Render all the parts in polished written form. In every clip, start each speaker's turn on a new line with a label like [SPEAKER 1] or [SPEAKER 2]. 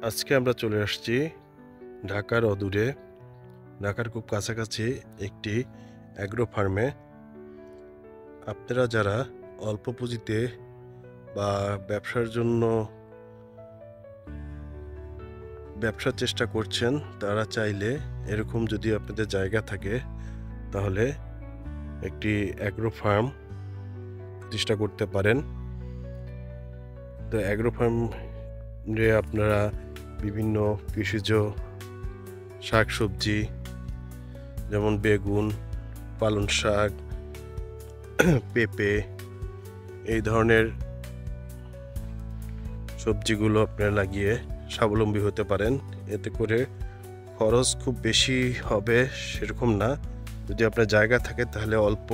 [SPEAKER 1] আজকে আমরা চলে আসছি ঢাকার অদূরে, ঢাকার খুব কাছাকাছি একটি অ্যাগ্রো ফার্মে। আপনারা যারা অল্প পুঁজিতে বা ব্যবসার জন্য ব্যবসার চেষ্টা করছেন, তারা চাইলে এরকম যদি আপনাদের জায়গা থাকে তাহলে একটি অ্যাগ্রো ফার্ম প্রতিষ্ঠা করতে পারেন। তো অ্যাগ্রো ফার্মে আপনারা বিভিন্ন কৃষিজ শাকসবজি যেমন বেগুন, পালং শাক, পেঁপে এই ধরনের সবজিগুলো আপনারা লাগিয়ে স্বাবলম্বী হতে পারেন। এতে করে খরচ খুব বেশি হবে সেরকম না। যদি আপনার জায়গা থাকে তাহলে অল্প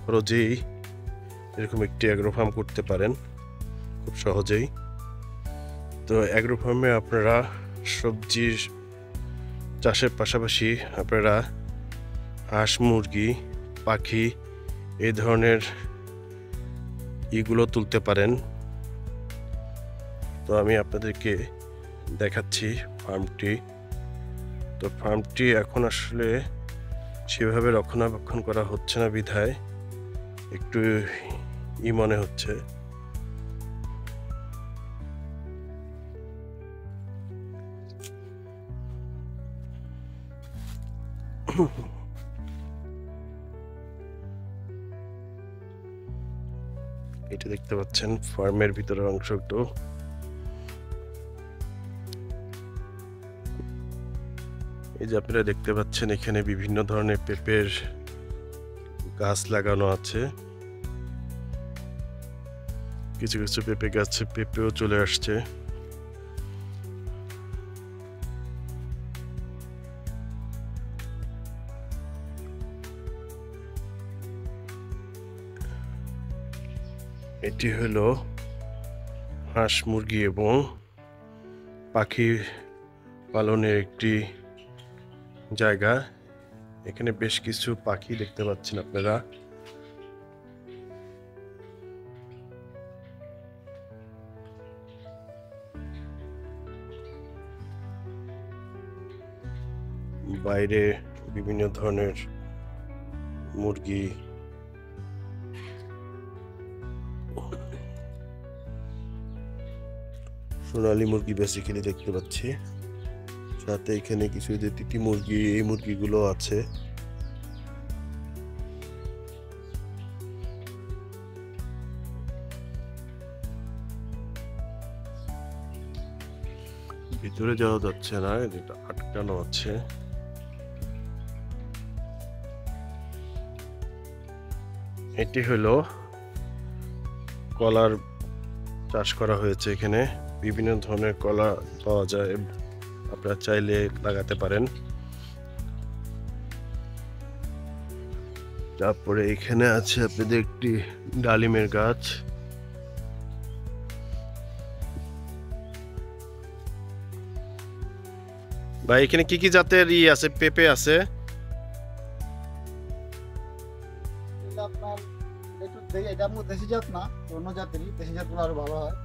[SPEAKER 1] খরচেই এরকম একটি অ্যাগ্রো ফার্ম করতে পারেন খুব সহজেই। তো অ্যাগ্রো ফার্মে আপনারা সবজির চাষের পাশাপাশি আপনারা হাঁস, মুরগি, পাখি এই ধরনের ইগুলো তুলতে পারেন। তো আমি আপনাদেরকে দেখাচ্ছি ফার্মটি। তো ফার্মটি এখন আসলে সেভাবে রক্ষণাবেক্ষণ করা হচ্ছে না বিধায় একটু মনে হচ্ছে। এটা দেখতে পাচ্ছেন ফার্মের ভিতরের অংশটু। এই যে আপনারা দেখতে পাচ্ছেন এখানে বিভিন্ন ধরনের পেঁপের গাছ লাগানো আছে। কিছু কিছু পেঁপে গাছে পেঁপেও চলে আসছে। এটি হলো হাঁস, মুরগি এবং পাখি পালনের একটি জায়গা। এখানে বেশ কিছু পাখি দেখতে পাচ্ছেন আপনারা। বাইরে বিভিন্ন ধরনের মুরগি, সোনালী মুরগি বেসিক্যালি দেখতে পাচ্ছি। সাথে এখানে কিছু যে তিতি মুরগি, এই মুরগিগুলো আছে। ভিতরে যাওয়া যাচ্ছে না, এটা আটকানো আছে। এটি হলো কলার চাষ করা হয়েছে। এখানে বিভিন্ন ধরনের কলা পাওয়া যায়, আপনারা চাইলে লাগাতে পারেন। তারপরে এখানে আছে আপনাদের একটি ডালিমের গাছ। ভাই এখানে কি কি জাতের আছে? পেঁপে আছে,
[SPEAKER 2] এটা দেশি জাত না, অন্য জাতেরই। দেশি জাতগুলো আরো ভালো হয়।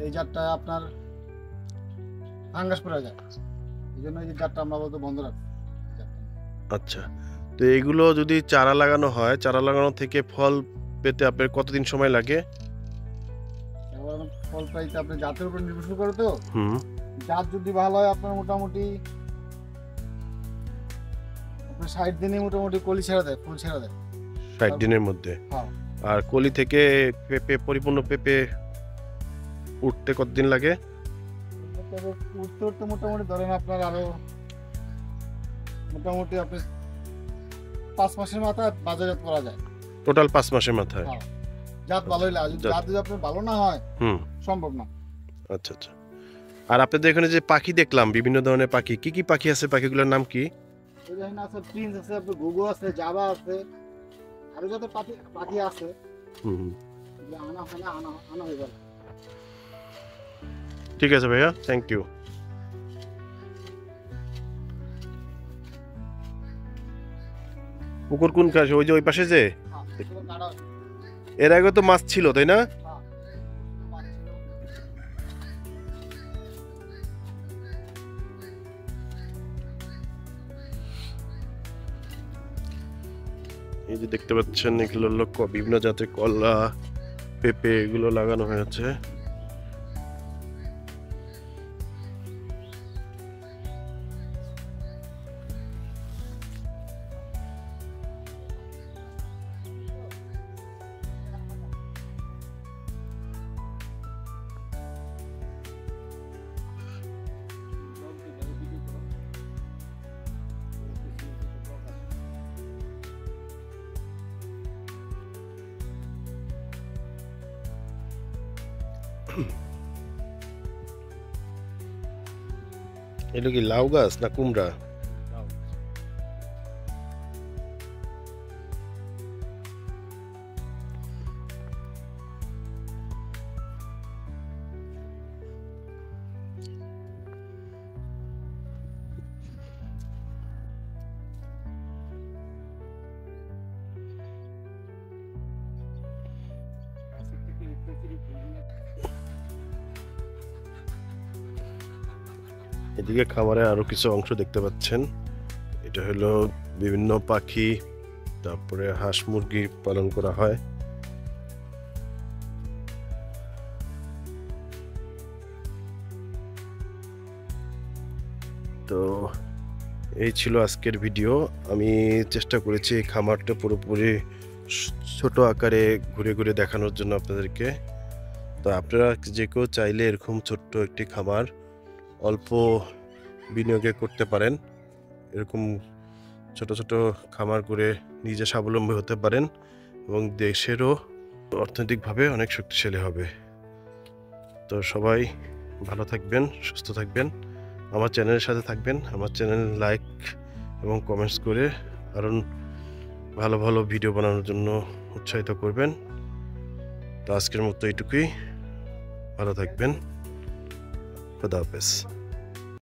[SPEAKER 2] এই জাতটা আপনার ফাঙ্গাস পড়া যায়, এই জন্য এই জাতটা আমরা বলতে বন্ধ রাখি।
[SPEAKER 1] আচ্ছা, তো এগুলো যদি চারা লাগানো হয়, চারা লাগানো থেকে ফল পেতে আপনার কতদিন সময় লাগে?
[SPEAKER 2] ফল পাইতে আপনার জাতের উপর নির্ভর করে। তো জাত যদি ভালো হয় আপনার মোটামুটি আপনার 60 দিনে মোটামুটি কলি ছেড়ে দেয়, ফুল ছেড়ে দেয়
[SPEAKER 1] 60 দিনের মধ্যে।
[SPEAKER 2] হ্যাঁ।
[SPEAKER 1] আর কলি থেকে পেঁপে, পরিপূর্ণ পেঁপে উঠতে কতদিন লাগে?
[SPEAKER 2] উঠতে উঠতে মোটামুটি ধরেন আপনার আরো মোটামুটি আপনি 5 মাসের মাথায় বাজারজাত করা যায়।
[SPEAKER 1] টোটাল 5 মাসের মাথায়?
[SPEAKER 2] হ্যাঁ, জাত ভালোই লাগে। জাত যদি আপনার ভালো না হয় সম্ভব না।
[SPEAKER 1] আচ্ছা আচ্ছা। আর আপনাদের এখানে যে পাখি দেখলাম, বিভিন্ন ধরনের পাখি, কি কি পাখি আছে? পাখিগুলোর নাম কি?
[SPEAKER 2] এখানে আছে প্রিন্স আছে, আপনার গুগু আছে, জাভা আছে, আরো যত পাখি আছে। আনা হয় না, আনা হয়ে গেল।
[SPEAKER 1] ঠিক আছে ভাইয়া, থ্যাংক ইউ। পুকুর কোন কাছে? ওই যে ওই পাশে যে এর আগে তো মাছ ছিল, তাই না? এই যে দেখতে পাচ্ছেন এগুলো হলো বিভিন্ন জাতের কলা, পেঁপে এগুলো লাগানো হয়েছে। এটা কি লাউ গাছ না কুমড়া? এদিকে খামারে আরো কিছু অংশ দেখতে পাচ্ছেন। এটা হলো বিভিন্ন পাখি, তারপরে হাঁস মুরগি পালন করা হয়। তো এই ছিল আজকের ভিডিও। আমি চেষ্টা করেছি এই খামারটা পুরোপুরি ছোট আকারে ঘুরে ঘুরে দেখানোর জন্য আপনাদেরকে। তো আপনারা যে কেউ চাইলে এরকম ছোট্ট একটি খামার অল্প বিনিয়োগে করতে পারেন। এরকম ছোট ছোট খামার করে নিজে স্বাবলম্বী হতে পারেন এবং দেশেরও অর্থনৈতিকভাবে অনেক শক্তিশালী হবে। তো সবাই ভালো থাকবেন, সুস্থ থাকবেন, আমার চ্যানেলের সাথে থাকবেন। আমার চ্যানেল লাইক এবং কমেন্টস করে আরও ভালো ভালো ভিডিও বানানোর জন্য উৎসাহিত করবেন। তো আজকের মতো এইটুকুই। ভালো থাকবেন। খোদা হাফেজ।